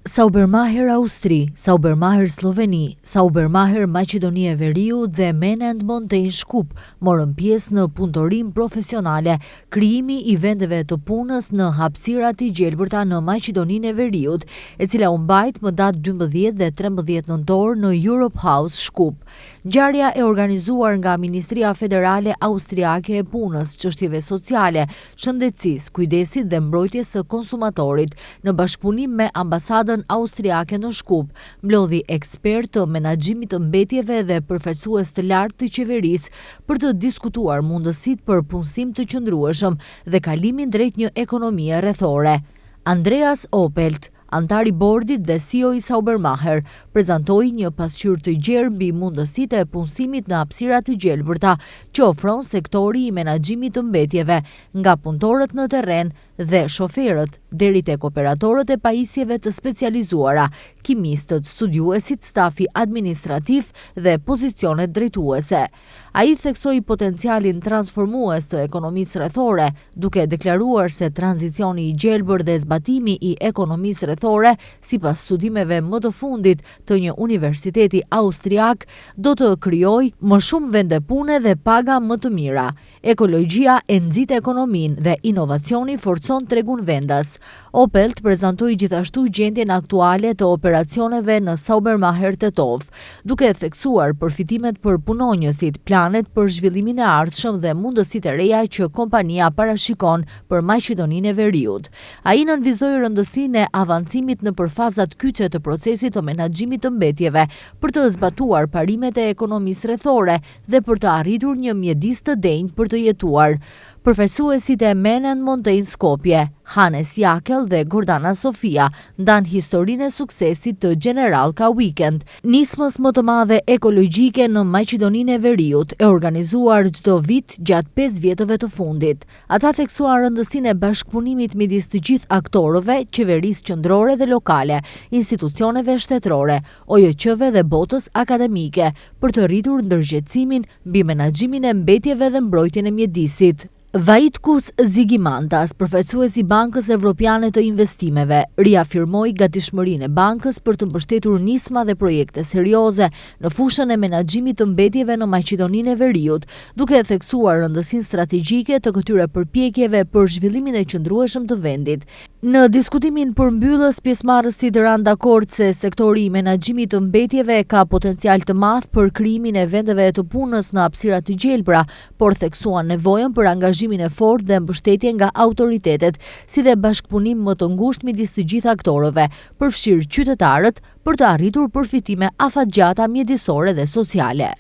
Saubermacher Austri, Saubermacher Sloveni, Saubermacher Maqedonia e Veriut dhe Menend Montaigne Shkup morën pjesë në punëtorim profesionale, krijimi i vendeve të punës në hapësirat e gjelbërta në Maqedoninë e Veriut, e cila u mbajt më datë 12 dhe 13 nëntor në Europe House Shkup. Ngjarja e organizuar nga Ministria Federale Austriake e Punës, Çështjeve Sociale, Shëndetësisë, Kujdesit dhe Mbrojtjes së Konsumatorit në bashkëpunim me ambasadën austriake në Shkup, mblodhi ekspert të menaxhimit të mbetjeve dhe përfaqësues të lartë të qeverisë për të diskutuar mundësitë për punësim të qëndrueshëm dhe kalimin drejt një ekonomie rrethore. Andreas Opelt, antari bordit dhe CEO i Saubermacher, prezantoi një pasqyrë të gjerë mbi mundësitë e punësimit në hapësira të gjelbërta që ofron sektori i menaxhimit të mbetjeve, nga punëtorët në terren dhe shoferët deri tek operatorët e pajisjeve të specializuara, kimistët, studiuesit, stafi administrativ dhe pozicionet drejtuese. Ai theksoi potencialin transformues të ekonomisë rrethore, duke deklaruar se tranzicioni i gjelbër dhe zbatimi i ekonomisë rrethore, sipas studimeve më të fundit të një universiteti austriak, do të krijojë më shumë vende pune dhe paga më të mira. Ekologjia e nxit ekonominë dhe inovacioni forcon tregun vendas. Opelt prezantoi gjithashtu gjendjen aktuale të operacioneve në Saubermacher Tetov, duke theksuar përfitimet për punonjësit, planet për zhvillimin e ardhshëm dhe mundësitë e reja që kompania parashikon për Maqedoninë e Veriut. Ai nënvizoi rëndësinë e avancimit në përfazat kyçe të procesit të menaxhimit të mbetjeve për të zbatuar parimet e ekonomisë rrethore dhe për të arritur një mjedis të denjë për të jetuar. Përfaqësuesit e Menend Montaigne Skopje, Hannes Jakel dhe Gordana Sofia ndan historinë e suksesit të General Ka Weekend, nismës më të madhe ekologjike në Maqedoninë e Veriut, e organizuar çdo vit gjatë 5 vjetëve të fundit. Ata theksuan rëndësinë e bashkëpunimit midis të gjithë aktorëve, qeverisë qendrore dhe lokale, institucioneve shtetërore, OJQ-ve dhe botës akademike, për të rritur ndërgjegjësimin mbi menaxhimin e mbetjeve dhe mbrojtjen e mjedisit. Vaitkus Zigimantas, përfaqësues i Bankës Evropiane të Investimeve, riafirmoi gatishmërinë e bankës për të mbështetur nisma dhe projekte serioze në fushën e menaxhimit të mbetjeve në Maqedoninë e Veriut, duke theksuar rëndësinë strategjike të këtyre përpjekjeve për zhvillimin e qëndrueshëm të vendit. Në diskutimin përmbyllës, pjesëmarrësit ranë dakord se sektori i menaxhimit të mbetjeve ka potencial të madh për krijimin e vendeve të punës në hapësira të gjelbra, por theksuan nevojën për angazhimin e fortë dhe mbështetje nga autoritetet, si dhe bashkëpunim më të ngushtë midis të gjithë aktorëve, përfshirë qytetarët, për të arritur përfitime afatgjata mjedisore dhe sociale.